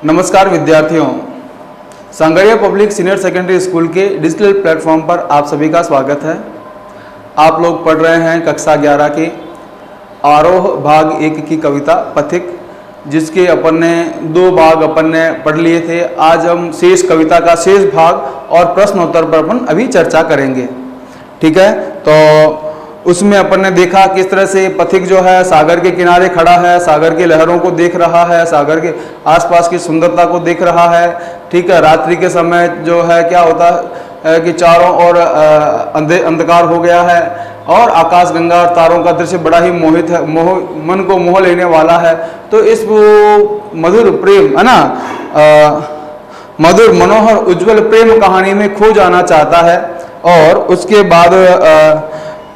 नमस्कार विद्यार्थियों, sangria public senior secondary school के डिजिटल प्लेटफॉर्म पर आप सभी का स्वागत है। आप लोग पढ़ रहे हैं कक्षा 11 के आरोह भाग 1 की कविता पथिक, जिसके अपन ने 2 भाग अपन ने पढ़ लिए थे। आज हम शेष कविता का शेष भाग और प्रश्नोत्तर पर अपन अभी चर्चा करेंगे। ठीक है, तो उसमें अपन ने देखा किस तरह से पथिक जो है सागर के किनारे खड़ा है, सागर की लहरों को देख रहा है, सागर के आसपास की सुंदरता को देख रहा है। ठीक है, रात्रि के समय जो है क्या होता है कि चारों ओर अंधकार हो गया है और आकाश गंगा और तारों का दृश्य बड़ा ही मोहित है, मन को मोह लेने वाला है। तो इस मधुर प्रेम है ना, मधुर मनोहर उज्जवल प्रेम कहानी में खो जाना चाहता है। और उसके बाद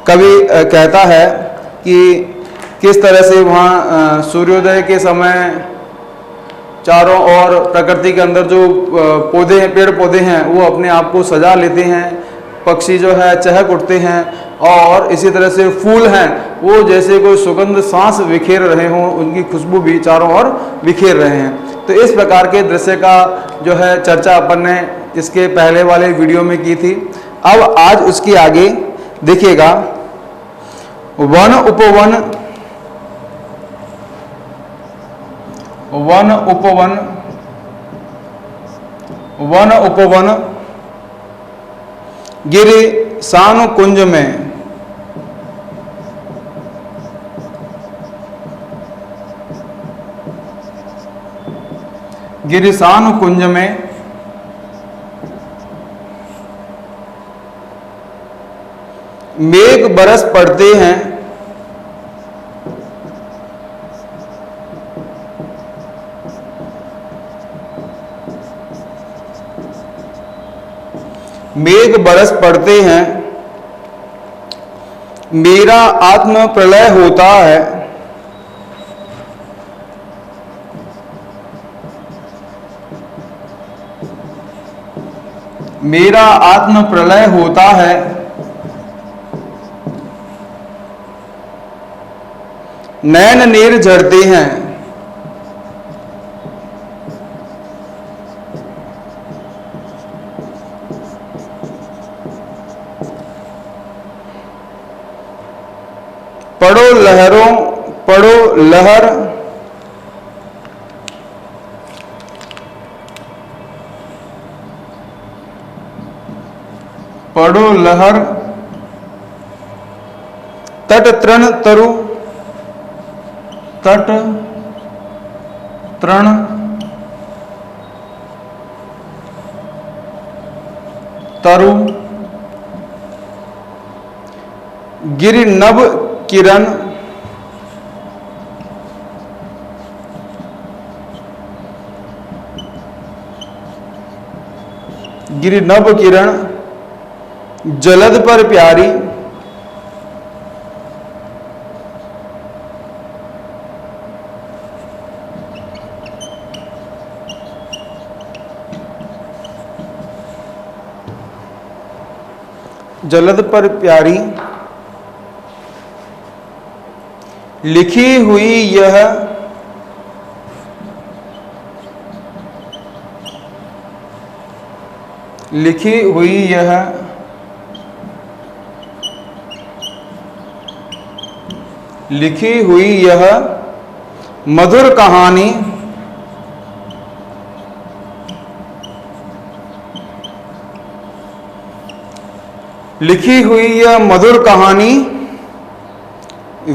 कवि कहता है कि किस तरह से वहाँ सूर्योदय के समय चारों ओर प्रकृति के अंदर जो पौधे हैं, पेड़ पौधे हैं, वो अपने आप को सजा लेते हैं, पक्षी जो है चहक उठते हैं और इसी तरह से फूल हैं वो जैसे कोई सुगंध सांस बिखेर रहे हों, उनकी खुशबू भी चारों ओर बिखेर रहे हैं। तो इस प्रकार के दृश्य का जो है चर्चा अपन ने इसके पहले वाले वीडियो में की थी। अब आज उसकी आगे देखिएगा, वन उपवन, वन उपवन, वन उपवन गिरि सानु कुंज में, गिरिसान कुंज में मेघ बरस पड़ते हैं, मेघ बरस पड़ते हैं, मेरा आत्म प्रलय होता है, मेरा आत्म प्रलय होता है, नैन नीर झरते हैं, पढ़ो लहरों, पढ़ो लहर, पढ़ो लहर, तट तृण तरु, तट तृण तरु, गिरि नभ किरण, गिरि नभ किरण, जलद पर प्यारी, जलद पर प्यारी, लिखी हुई यह लिखी हुई यह लिखी हुई यह मधुर कहानी, लिखी हुई यह मधुर कहानी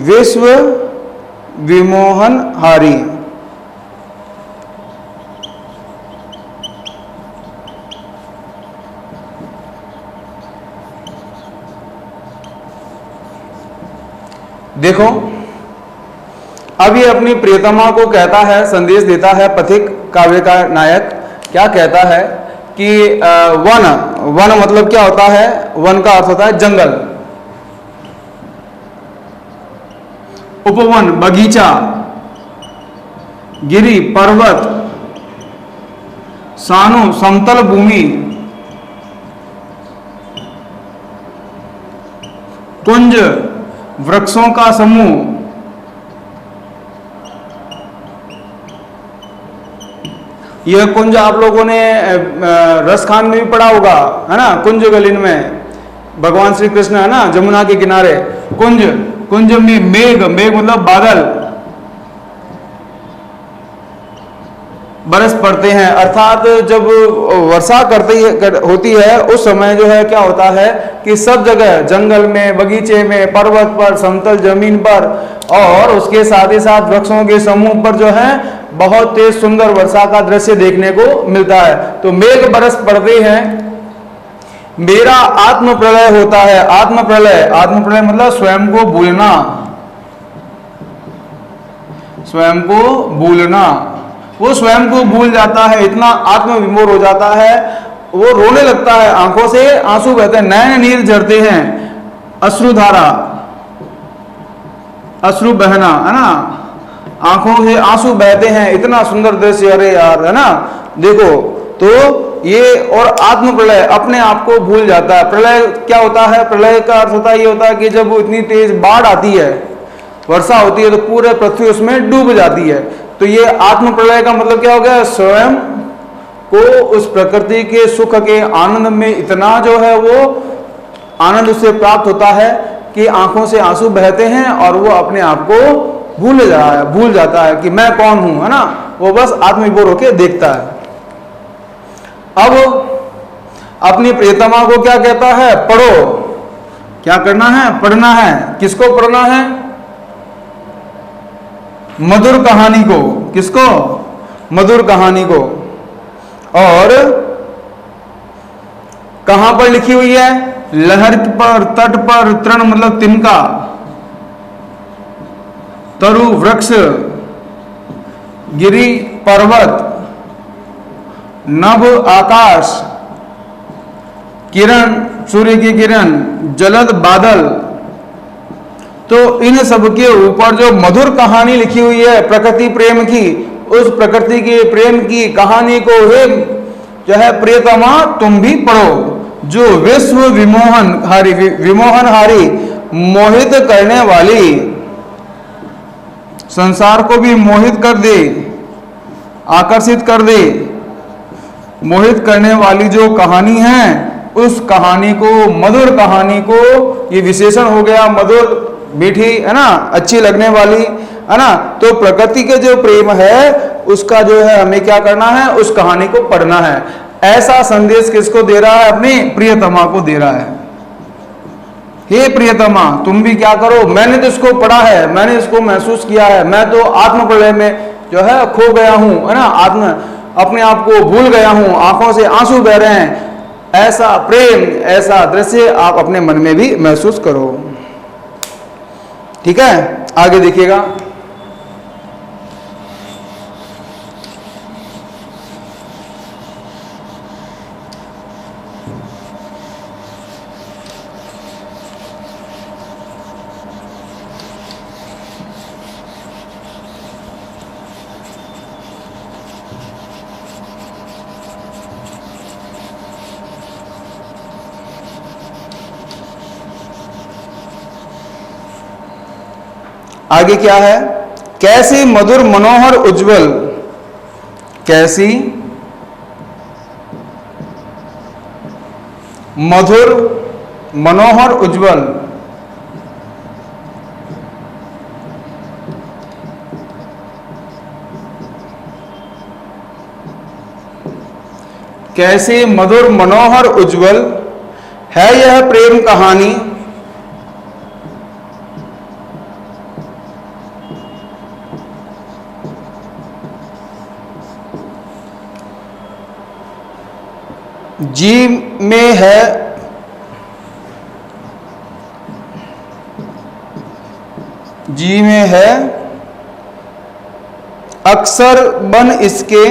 विश्व विमोहन हारी। देखो, अब ये अपनी प्रियतमा को कहता है, संदेश देता है पथिक काव्य का नायक। क्या कहता है कि वन, वन मतलब क्या होता है? वन का अर्थ होता है जंगल। उपवन बगीचा, गिरि पर्वत, सानु समतल भूमि, कुंज वृक्षों का समूह, यह कुंज आप लोगों ने रसखान में भी पढ़ा होगा, है ना, कुंज गलिन में भगवान श्री कृष्ण, है ना, जमुना के किनारे कुंज, कुंज में मेघ, मेघ मतलब बादल बरस पड़ते हैं, अर्थात जब वर्षा होती है उस समय जो है क्या होता है कि सब जगह जंगल में, बगीचे में, पर्वत पर, समतल जमीन पर और उसके साथ ही साथ वृक्षों के समूह पर जो है बहुत तेज सुंदर वर्षा का दृश्य देखने को मिलता है। तो मेघ बरस पड़ते हैं, मेरा आत्म प्रलय होता है। आत्म प्रलय, आत्म प्रलय मतलब स्वयं को भूलना, स्वयं को भूलना। वो स्वयं को भूल जाता है, इतना आत्मविमोर हो जाता है, वो रोने लगता है, आंखों से आंसू बहते हैं, नैन नीर झरते हैं, अश्रुधारा, अश्रु बहना, है ना, आंखों से आंसू बहते हैं, इतना सुंदर दृश्य, अरे यार, है ना, देखो। तो ये और आत्म प्रलय, अपने आप को भूल जाता है। प्रलय क्या होता है? प्रलय का अर्थ होता है, ये होता है कि जब इतनी तेज बाढ़ आती है, वर्षा होती है तो पूरे पृथ्वी उसमें डूब जाती है। तो ये आत्म प्रलय का मतलब क्या हो गया? स्वयं को उस प्रकृति के सुख के आनंद में इतना जो है वो आनंद उससे प्राप्त होता है कि आंखों से आंसू बहते हैं और वो अपने आप को भूल जाता है कि मैं कौन हूं, है ना, वो बस आत्मविभोर होकर देखता है। अब अपनी प्रियतमा को क्या कहता है? पढ़ो। क्या करना है? पढ़ना है। किसको पढ़ना है? मधुर कहानी को। किसको? मधुर कहानी को। और कहां पर लिखी हुई है? लहर पर, तट पर, तृण मतलब तिनका, तरु वृक्ष, गिरि पर्वत, नभ आकाश, किरण सूर्य की किरण, जलद बादल। तो इन सब के ऊपर जो मधुर कहानी लिखी हुई है प्रकृति प्रेम की, उस प्रकृति के प्रेम की कहानी को हे जो है प्रियतमा तुम भी पढ़ो, जो विश्व विमोहनहारी मोहित करने वाली, संसार को भी मोहित कर दे, आकर्षित कर दे, मोहित करने वाली जो कहानी है, उस कहानी को, मधुर कहानी को, ये विशेषण हो गया मधुर, मीठी, है ना, अच्छी लगने वाली, है ना। तो प्रकृति के जो प्रेम है उसका जो है हमें क्या करना है? उस कहानी को पढ़ना है। ऐसा संदेश किसको दे रहा है? अपनी प्रियतमा को दे रहा है। हे प्रियतमा तुम भी क्या करो, मैंने तो इसको पढ़ा है, मैंने इसको महसूस किया है, मैं तो आत्म प्रलय में जो है खो गया हूं, है ना, अपने आप को भूल गया हूं, आंखों से आंसू बह रहे हैं। ऐसा प्रेम, ऐसा दृश्य आप अपने मन में भी महसूस करो। ठीक है, आगे देखिएगा। आगे क्या है? कैसी मधुर मनोहर उज्जवल, कैसी मधुर मनोहर उज्जवल, कैसी मधुर मनोहर उज्जवल है यह प्रेम कहानी, जी में है अक्सर बन इसके,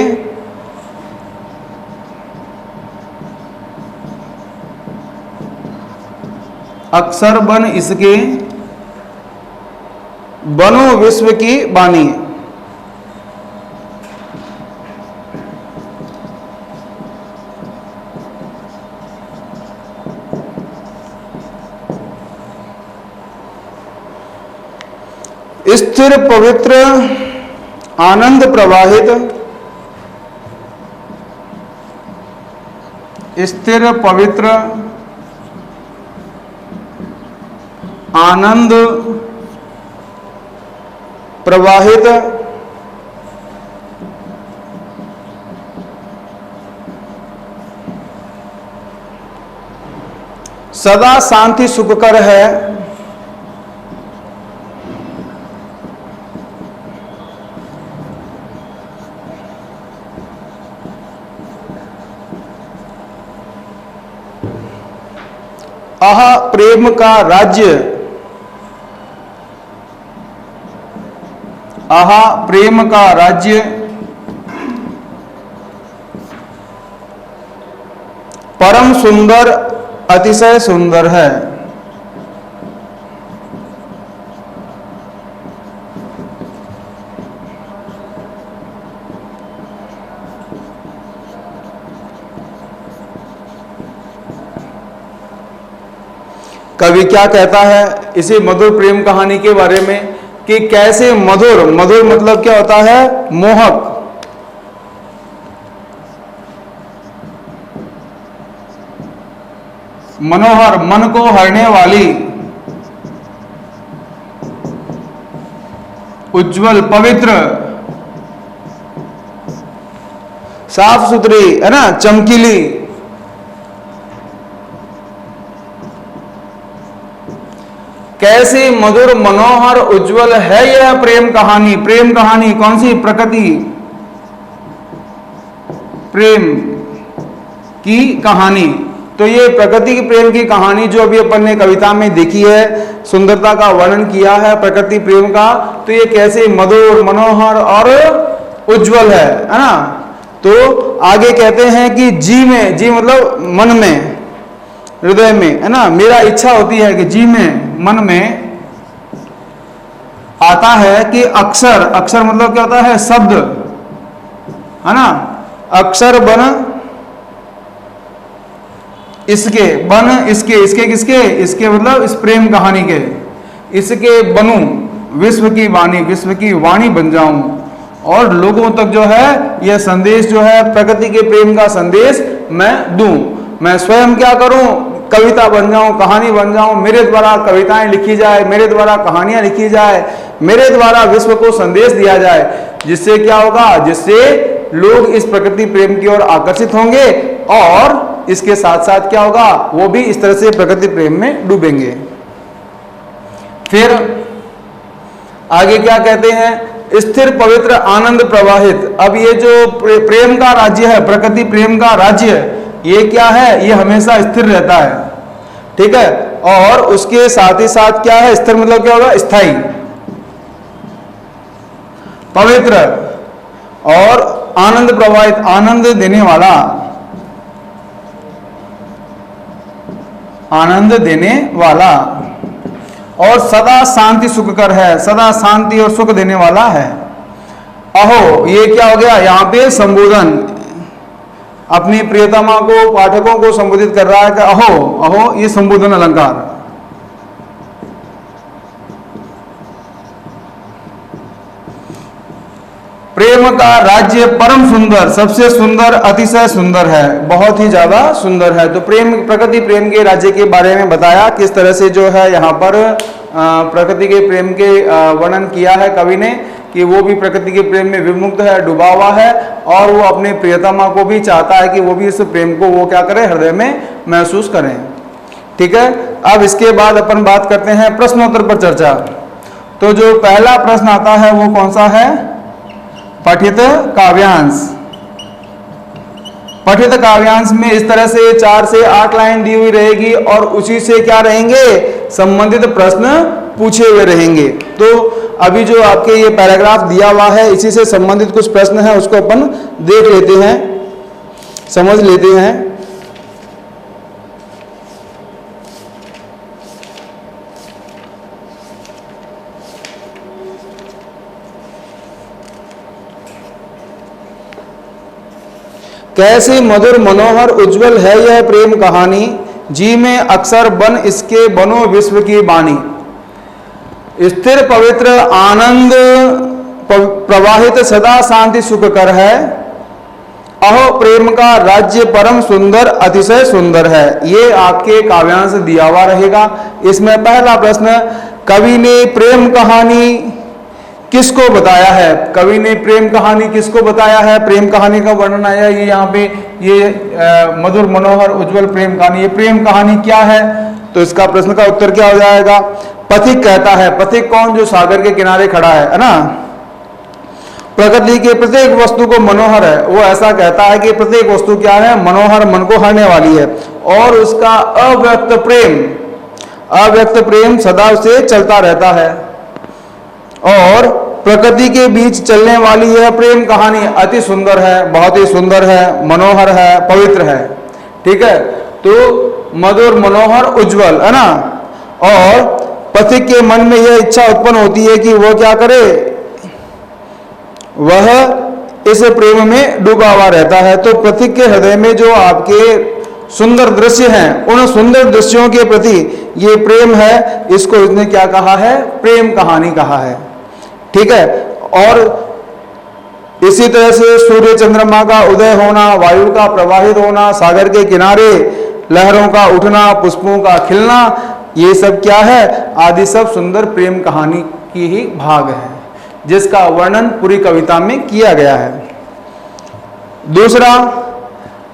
अक्सर बन इसके, बनो विश्व की बानी। स्थिर पवित्र आनंद प्रवाहित, स्थिर पवित्र आनंद प्रवाहित सदा शांति सुखकर है। आह प्रेम का राज्य, आह प्रेम का राज्य परम सुंदर, अतिशय सुंदर है। कवि क्या कहता है इसी मधुर प्रेम कहानी के बारे में कि कैसे मधुर, मधुर मतलब क्या होता है? मोहक, मनोहर, मन को हरने वाली, उज्जवल, पवित्र, साफ सुथरी, है ना, चमकीली, कैसी मधुर, मनोहर, उज्जवल है यह प्रेम कहानी। प्रेम कहानी कौन सी? प्रकृति प्रेम की कहानी। तो ये प्रकृति की प्रेम की कहानी जो अभी अपन ने कविता में देखी है, सुंदरता का वर्णन किया है प्रकृति प्रेम का, तो ये कैसे मधुर, मनोहर और उज्जवल है ना। तो आगे कहते हैं कि जी में, जी मतलब मन में, हृदय में, है ना, मेरा इच्छा होती है कि जी में, मन में आता है कि अक्षर, अक्षर मतलब क्या होता है? शब्द, है ना, अक्षर बन इसके, बन इसके, इसके किसके? इसके मतलब इस प्रेम कहानी के, इसके बनूं, विश्व की वाणी, विश्व की वाणी बन जाऊं और लोगों तक जो है यह संदेश जो है प्रकृति के प्रेम का संदेश मैं दूं। मैं स्वयं क्या करूं? कविता बन जाऊं, कहानी बन जाऊं, मेरे द्वारा कविताएं लिखी जाए, मेरे द्वारा कहानियां लिखी जाए, मेरे द्वारा विश्व को संदेश दिया जाए, जिससे क्या होगा? जिससे लोग इस प्रकृति प्रेम की ओर आकर्षित होंगे और इसके साथ साथ क्या होगा? वो भी इस तरह से प्रकृति प्रेम में डूबेंगे। फिर आगे क्या कहते हैं? स्थिर पवित्र आनंद प्रवाहित। अब ये जो प्रेम का राज्य है, प्रकृति प्रेम का राज्य, ये क्या है? ये हमेशा स्थिर रहता है, ठीक है। और उसके साथ ही साथ क्या है? स्थिर मतलब क्या होगा? स्थायी, पवित्र और आनंद प्रवाहित, आनंद देने वाला, आनंद देने वाला और सदा शांति सुखकर है, सदा शांति और सुख देने वाला है। अहो, ये क्या हो गया? यहां पे संबोधन, अपनी प्रियतमा को, पाठकों को संबोधित कर रहा है कि अहो, अहो, ये संबोधन अलंकार। प्रेम का राज्य परम सुंदर, सबसे सुंदर, अतिशय सुंदर है, बहुत ही ज्यादा सुंदर है। तो प्रेम, प्रकृति प्रेम के राज्य के बारे में बताया किस तरह से जो है यहाँ पर प्रकृति के प्रेम के वर्णन किया है कवि ने कि वो भी प्रकृति के प्रेम में विमुक्त है, डूबा हुआ है और वो अपने प्रियतमा को भी चाहता है कि वो भी इस प्रेम को वो क्या करें? हृदय में महसूस करें, ठीक है। अब इसके बाद अपन बात करते हैं प्रश्नोत्तर पर चर्चा। तो जो पहला प्रश्न आता है वो कौन सा है? पठित काव्यांश। पठित काव्यांश में इस तरह से 4 से 8 लाइन दी हुई रहेगी और उसी से क्या रहेंगे? संबंधित प्रश्न पूछे हुए रहेंगे। तो अभी जो आपके ये पैराग्राफ दिया हुआ है इसी से संबंधित कुछ प्रश्न हैं, उसको अपन देख लेते हैं, समझ लेते हैं। कैसी मधुर, मनोहर, उज्जवल है यह प्रेम कहानी, जी में अक्षर बन इसके, बनो विश्व की वाणी। स्थिर पवित्र आनंद प्रवाहित, सदा शांति सुख कर है। अहो प्रेम का राज्य परम सुंदर अतिशय सुंदर है। ये आपके काव्यांश दिया हुआ रहेगा। इसमें पहला प्रश्न, कवि ने प्रेम कहानी किसको बताया है? कवि ने प्रेम कहानी किसको बताया है? प्रेम कहानी का वर्णन आया ये यहाँ पे, ये मधुर मनोहर उज्जवल प्रेम कहानी। ये प्रेम कहानी क्या है? तो इसका प्रश्न का उत्तर क्या हो जाएगा? पथिक कहता है। पथिक कौन? जो सागर के किनारे खड़ा है ना। प्रकृति के प्रत्येक वस्तु को मनोहर है, वो ऐसा कहता है कि प्रत्येक वस्तु क्या है? मनोहर, मन को हरने वाली है। और उसका अव्यक्त प्रेम सदा उसे चलता रहता है। और प्रकृति के बीच चलने वाली यह प्रेम कहानी अति सुंदर है, बहुत ही सुंदर है, मनोहर है, पवित्र है। ठीक है, तो मधुर मनोहर उज्जवल है ना। और पथिक के मन में यह इच्छा उत्पन्न होती है कि वह क्या करे? वह इस प्रेम में डूबा हुआ रहता है। तो पथिक के हृदय में जो आपके सुंदर दृश्य हैं, उन सुंदर दृश्यों के प्रति ये प्रेम है। इसको इसने क्या कहा है? प्रेम कहानी कहा है। ठीक है, और इसी तरह से सूर्य चंद्रमा का उदय होना, वायु का प्रवाहित होना, सागर के किनारे लहरों का उठना, पुष्पों का खिलना, ये सब क्या है? आदि सब सुंदर प्रेम कहानी की ही भाग है, जिसका वर्णन पूरी कविता में किया गया है। दूसरा,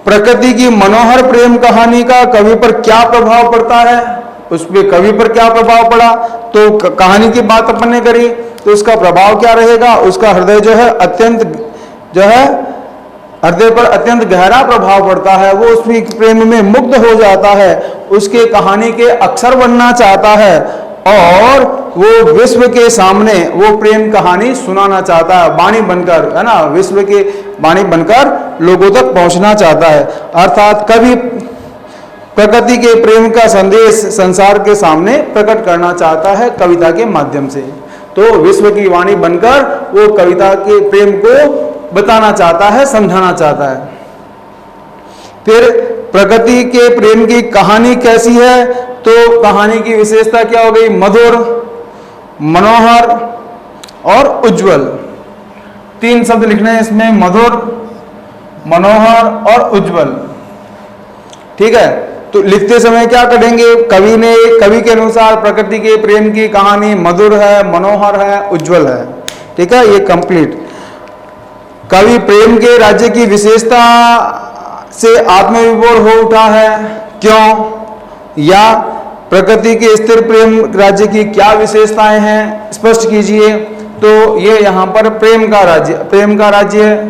प्रकृति की मनोहर प्रेम कहानी का कवि पर क्या प्रभाव पड़ता है? उस पर कवि पर क्या प्रभाव पड़ा? तो कहानी की बात अपन ने करी, तो उसका प्रभाव क्या रहेगा? उसका हृदय जो है अत्यंत हृदय पर अत्यंत गहरा प्रभाव पड़ता है। वो उसमें प्रेम में मुग्ध हो जाता है, उसके कहानी के अक्षर बनना चाहता है, और वो विश्व के सामने वो प्रेम कहानी सुनाना चाहता है, वाणी बनकर, है ना, विश्व के वाणी बनकर लोगों तक पहुंचना चाहता है। अर्थात कवि प्रकृति के प्रेम का संदेश संसार के सामने प्रकट करना चाहता है कविता के माध्यम से। तो विश्व की वाणी बनकर वो कविता के प्रेम को बताना चाहता है, समझाना चाहता है। फिर प्रकृति के प्रेम की कहानी कैसी है? तो कहानी की विशेषता क्या हो गई? मधुर, मनोहर और उज्जवल। तीन शब्द लिखने हैं इसमें, मधुर, मनोहर और उज्जवल। ठीक है, तो लिखते समय क्या करेंगे? कवि के अनुसार प्रकृति के प्रेम की कहानी मधुर है, मनोहर है, उज्जवल है। ठीक है, ये कंप्लीट। कवि प्रेम के राज्य की विशेषता से आत्मविभोर हो उठा है, क्यों? या प्रकृति के स्थिर प्रेम राज्य की क्या विशेषताएं हैं, स्पष्ट कीजिए। तो ये यहाँ पर प्रेम का राज्य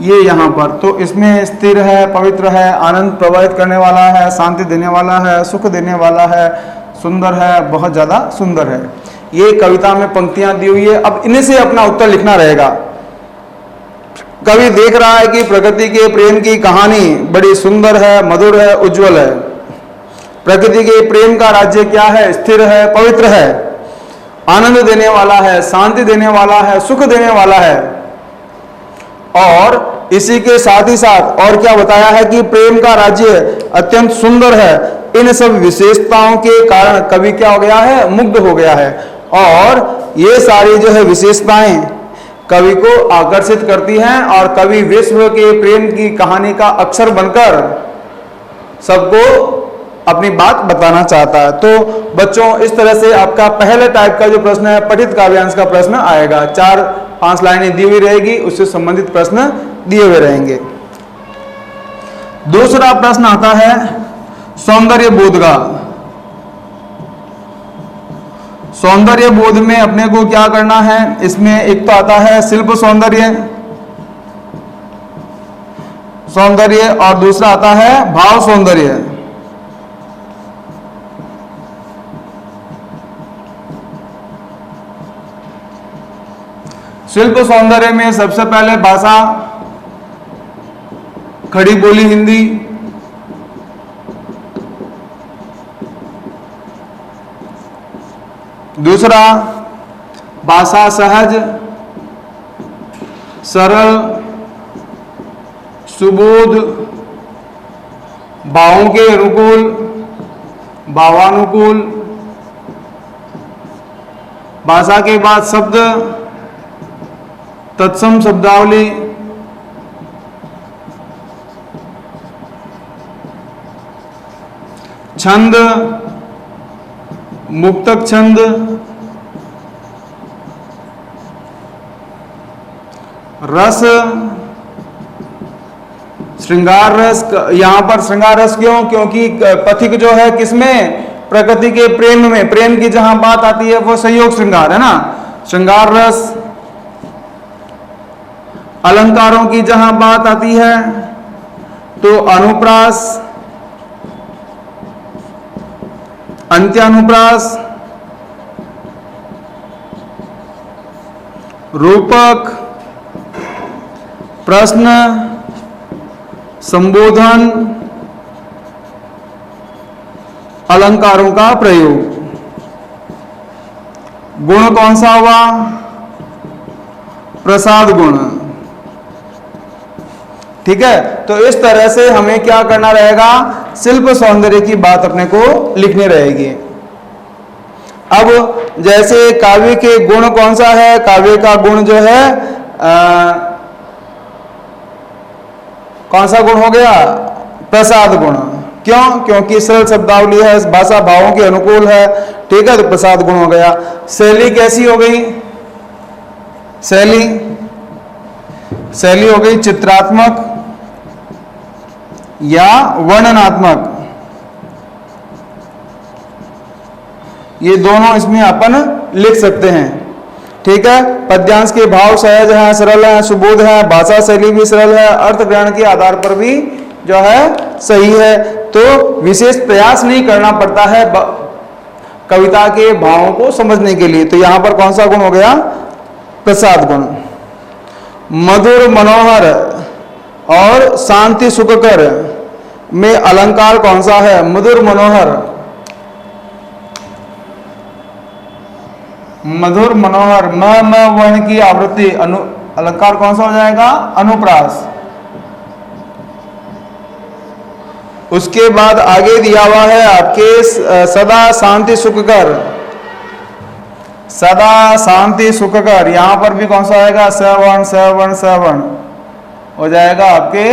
ये यहाँ पर, तो इसमें स्थिर है, पवित्र है, आनंद प्रवाहित करने वाला है, शांति देने वाला है, सुख देने वाला है, सुंदर है, बहुत ज़्यादा सुंदर है। ये कविता में पंक्तियां दी हुई है। अब इन्हीं से अपना उत्तर लिखना रहेगा। कवि देख रहा है कि प्रकृति के प्रेम की कहानी बड़ी सुंदर है, मधुर है, उज्जवल है। प्रकृति के प्रेम का राज्य क्या है? स्थिर है, पवित्र है, आनंद देने वाला है, शांति देने वाला है, सुख देने वाला है। और इसी के साथ ही साथ और क्या बताया है कि प्रेम का राज्य अत्यंत सुंदर है। इन सब विशेषताओं के कारण कवि क्या हो गया है? मुग्ध हो गया है। और ये सारी जो है विशेषताएं कवि को आकर्षित करती हैं, और कवि विश्व के प्रेम की कहानी का अक्षर बनकर सबको अपनी बात बताना चाहता है। तो बच्चों, इस तरह से आपका पहले टाइप का जो प्रश्न है पठित काव्यांश का प्रश्न आएगा। 4-5 लाइनें दी हुई रहेगी, उससे संबंधित प्रश्न दिए हुए रहेंगे। दूसरा प्रश्न आता है सौंदर्य बोध का। सौंदर्य बोध में अपने को क्या करना है? इसमें एक तो आता है शिल्प सौंदर्य और दूसरा आता है भाव सौंदर्य। शिल्प सौंदर्य में सबसे पहले भाषा, खड़ी बोली हिंदी, दूसरा भाषा सहज, सरल, सुबोध, भावों के अनुकूल, भावानुकूल। भाषा के बाद शब्द, तत्सम शब्दावली, छंद, मुक्तक छंद, रस, श्रृंगार रस। यहां पर श्रृंगार रस क्यों? क्योंकि पथिक जो है किसमें? प्रकृति के प्रेम में, प्रेम की जहां बात आती है वो संयोग श्रृंगार है ना, श्रृंगार रस। अलंकारों की जहां बात आती है तो अनुप्रास, अंत्यानुप्रास, रूपक, प्रश्न, संबोधन, अलंकारों का प्रयोग। गुण कौन सा हुआ? प्रसाद गुण। ठीक है, तो इस तरह से हमें क्या करना रहेगा? शिल्प सौंदर्य की बात अपने को लिखनी रहेगी। अब जैसे काव्य के गुण कौन सा है? काव्य का गुण जो है कौन सा गुण हो गया? प्रसाद गुण। क्यों? क्योंकि सरल शब्दावली है, भाषा भावों के अनुकूल है। ठीक है, तो प्रसाद गुण हो गया। शैली कैसी हो गई? शैली हो गई चित्रात्मक या वर्णनात्मक। ये दोनों इसमें अपन लिख सकते हैं। ठीक है, पद्यांश के भाव सहज हैं, सरल हैं, सुबोध है, भाषा शैली भी सरल है, अर्थ ग्रहण के आधार पर भी जो है सही है। तो विशेष प्रयास नहीं करना पड़ता है कविता के भावों को समझने के लिए। तो यहां पर कौन सा गुण हो गया? प्रसाद गुण। मधुर मनोहर और शांति सुखकर में अलंकार कौन सा है? मधुर मनोहर। मधुर मनोहर, म वर्ण की आवृत्ति, अलंकार कौन सा हो जाएगा? अनुप्रास। उसके बाद आगे दिया हुआ है आपके सदा शांति सुखकर, सदा शांति सुखकर। यहां पर भी कौन सा आएगा? सवर्ण सवर्ण सवर्ण हो जाएगा आपके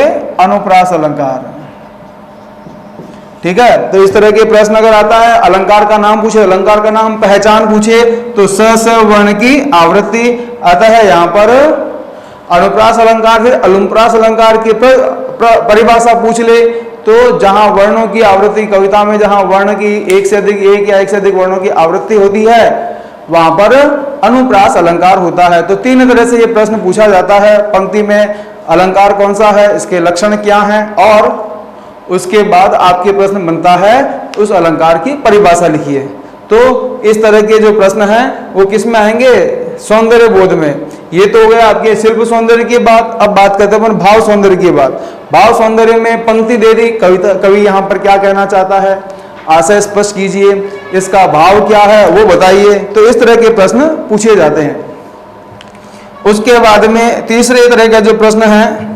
अनुप्रास अलंकार। ठीक है, तो इस तरह के प्रश्न अगर आता है, अलंकार का नाम पूछे, अलंकार का नाम पहचान पूछे, तो स वर्ण की आवृत्ति। अतः यहां पर अनुप्रास अलंकार, फिर अलुप्रास अलंकार की परिभाषा पूछ ले तो जहां वर्णों की आवृत्ति, कविता में जहां वर्ण की एक से अधिक, एक या एक से अधिक वर्णों की आवृत्ति होती है, वहां पर अनुप्रास अलंकार होता है। तो तीन तरह से यह प्रश्न पूछा जाता है। पंक्ति में अलंकार कौन सा है, इसके लक्षण क्या हैं, और उसके बाद आपके प्रश्न बनता है उस अलंकार की परिभाषा लिखिए। तो इस तरह के जो प्रश्न हैं वो किस में आएंगे? सौंदर्य बोध में। ये तो हो गया आपके शिल्प सौंदर्य की बात। अब बात करते हैं भाव सौंदर्य की बात। भाव सौंदर्य में पंक्ति दे दी, कवि यहां पर क्या कहना चाहता है, आशय स्पष्ट कीजिए, इसका भाव क्या है वो बताइए। तो इस तरह के प्रश्न पूछे जाते हैं। उसके बाद में तीसरे तरह का जो प्रश्न है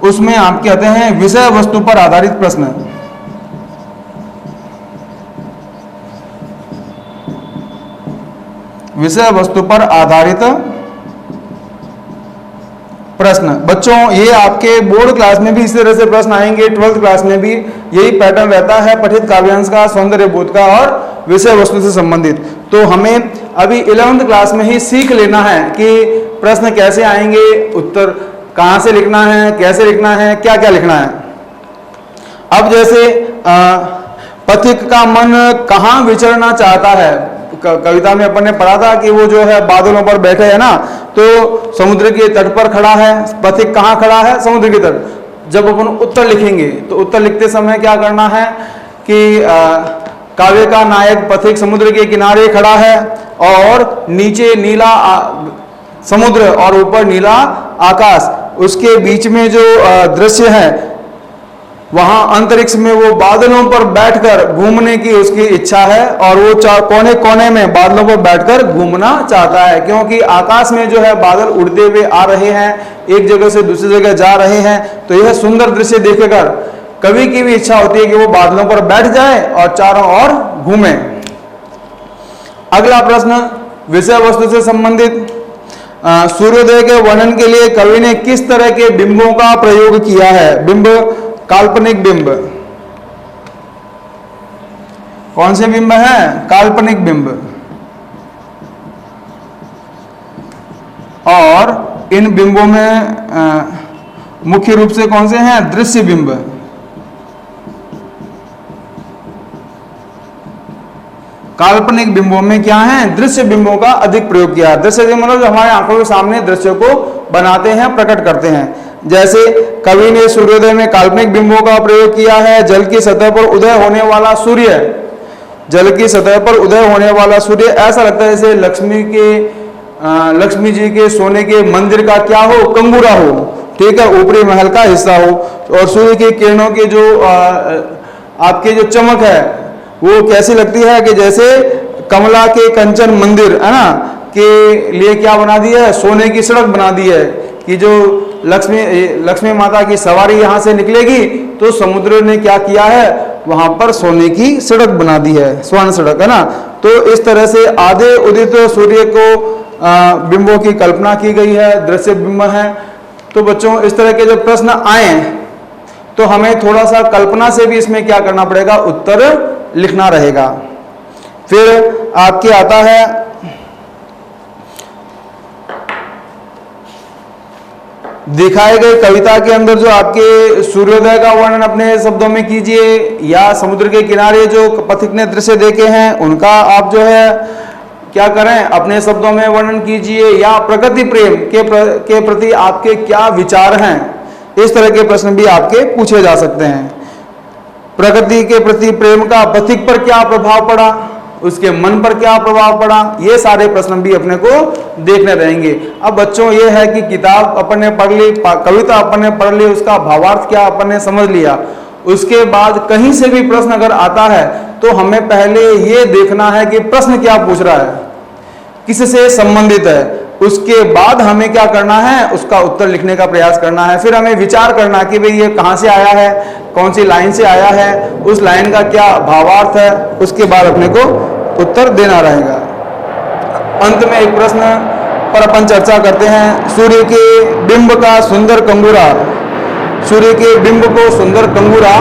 उसमें आप कहते हैं विषय वस्तु पर आधारित प्रश्न। विषय वस्तु पर आधारित प्रश्न। बच्चों ये आपके बोर्ड क्लास में भी इस तरह से प्रश्न आएंगे, 12th क्लास में भी यही पैटर्न रहता है, पठित काव्यांश का, सौंदर्य बोध का और विषय वस्तु से संबंधित। तो हमें अभी 11th क्लास में ही सीख लेना है कि प्रश्न कैसे आएंगे, उत्तर कहां से लिखना है, कैसे लिखना है, क्या क्या लिखना है। अब जैसे पथिक का मन कहां विचरना चाहता है, कविता में अपन ने पढ़ा था कि वो जो है बादलों पर बैठे है ना, तो समुद्र के तट पर खड़ा है। पथिक कहां खड़ा है? समुद्र के तट। जब अपन उत्तर लिखेंगे तो उत्तर लिखते समय क्या करना है कि काव्य का नायक पथिक समुद्र के किनारे खड़ा है और नीचे नीला समुद्र और ऊपर नीला आकाश, उसके बीच में जो दृश्य है वहां अंतरिक्ष में वो बादलों पर बैठकर घूमने की उसकी इच्छा है और वो कोने कोने में बादलों पर बैठकर घूमना चाहता है, क्योंकि आकाश में जो है बादल उड़ते हुए आ रहे हैं, एक जगह से दूसरी जगह जा रहे हैं। तो यह सुंदर दृश्य देखकर कवि की भी इच्छा होती है कि वो बादलों पर बैठ जाए और चारों ओर घूमे। अगला प्रश्न विषय वस्तु से संबंधित। सूर्योदय के वर्णन के लिए कवि ने किस तरह के बिंबों का प्रयोग किया है? बिंब, काल्पनिक बिंब। कौन से बिंब हैं? काल्पनिक बिंब। और इन बिंबों में मुख्य रूप से कौन से हैं? दृश्य बिंब। काल्पनिक बिंबों में क्या है? दृश्य बिंबों का अधिक प्रयोग किया। दृश्य बिंब मतलब जो हमारे आंखों के सामने दृश्यों को बनाते हैं, प्रकट करते हैं। जैसे कवि ने सूर्योदय में काल्पनिक बिंबों का प्रयोग किया है। जल की सतह पर उदय होने वाला सूर्य, जल की सतह पर उदय होने वाला सूर्य ऐसा लगता है जैसे लक्ष्मी जी के सोने के मंदिर का क्या हो? कंगूरा हो, ठीक है, ऊपरी महल का हिस्सा हो। और सूर्य की किरणों के जो आपके जो चमक है वो कैसी लगती है कि जैसे कमला के कंचन मंदिर है ना के लिए क्या बना दिया है? सोने की सड़क बना दी है कि जो लक्ष्मी माता की सवारी यहाँ से निकलेगी तो समुद्र ने क्या किया है? वहां पर सोने की सड़क बना दी है, स्वर्ण सड़क, है ना। तो इस तरह से आधे उदित सूर्य को बिंबों की कल्पना की गई है, दृश्य बिंब है। तो बच्चों इस तरह के जब प्रश्न आए तो हमें थोड़ा सा कल्पना से भी इसमें क्या करना पड़ेगा? उत्तर लिखना रहेगा। फिर आपके आता है दिखाए गए कविता के अंदर जो आपके सूर्योदय का वर्णन अपने शब्दों में कीजिए, या समुद्र के किनारे जो पथिक ने दृश्य देखे हैं उनका आप जो है क्या करें? अपने शब्दों में वर्णन कीजिए, या प्रकृति प्रेम के प्रति आपके क्या विचार हैं। इस तरह के प्रश्न भी आपके पूछे जा सकते हैं। प्रकृति के प्रति प्रेम का पथिक पर क्या प्रभाव पड़ा, उसके मन पर क्या प्रभाव पड़ा, ये सारे प्रश्न भी अपने को देखने रहेंगे। अब बच्चों ये है कि किताब अपन ने पढ़ ली, कविता अपन ने पढ़ ली, उसका भावार्थ क्या अपन ने समझ लिया। उसके बाद कहीं से भी प्रश्न अगर आता है तो हमें पहले ये देखना है कि प्रश्न क्या पूछ रहा है, किससे संबंधित है। उसके बाद हमें क्या करना है? उसका उत्तर लिखने का प्रयास करना है। फिर हमें विचार करना कि भाई ये कहाँ से आया है, कौन सी लाइन से आया है, उस लाइन का क्या भावार्थ है। उसके बाद अपने को उत्तर देना रहेगा। अंत में एक प्रश्न पर अपन चर्चा करते हैं। सूर्य के बिंब का सुंदर कंगूरा, सूर्य के बिंब को सुंदर कंगूरा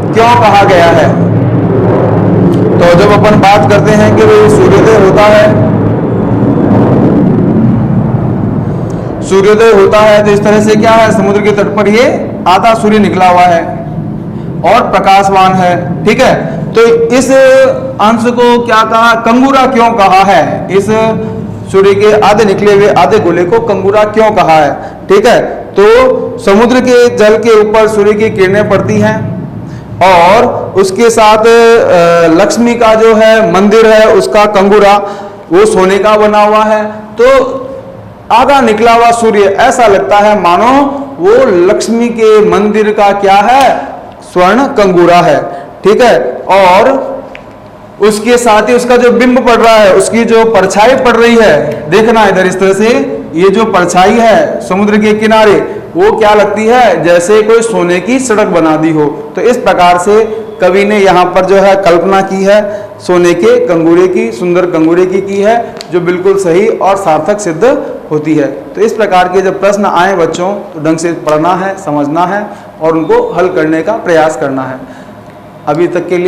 क्यों कहा गया है? तो जब अपन बात करते हैं कि भाई सूर्योदय होता है, सूर्योदय होता है तो इस तरह से क्या है? समुद्र के तट पर ये आधा सूर्य निकला हुआ है और प्रकाशवान है, ठीक है। तो इस अंश को क्या कहा? कंगूरा क्यों कहा है? इस सूर्य के आधे निकले हुए आधे गोले को कंगूरा क्यों कहा है, ठीक है। तो समुद्र के जल के ऊपर सूर्य की किरणें पड़ती हैं और उसके साथ लक्ष्मी का जो है मंदिर है उसका कंगूरा वो सोने का बना हुआ है। तो आधा निकला हुआ सूर्य ऐसा लगता है मानो वो लक्ष्मी के मंदिर का क्या है? स्वर्ण कंगूरा है, ठीक है। और उसके साथ ही उसका जो बिंब पड़ रहा है, उसकी जो परछाई पड़ रही है, देखना इधर इस तरह से, ये जो परछाई है समुद्र के किनारे वो क्या लगती है? जैसे कोई सोने की सड़क बना दी हो। तो इस प्रकार से कवि ने यहाँ पर जो है कल्पना की है सोने के कंगूरे की, सुंदर कंगूरे की है, जो बिल्कुल सही और सार्थक सिद्ध होती है। तो इस प्रकार के जब प्रश्न आए बच्चों तो ढंग से पढ़ना है, समझना है और उनको हल करने का प्रयास करना है। अभी तक के लिए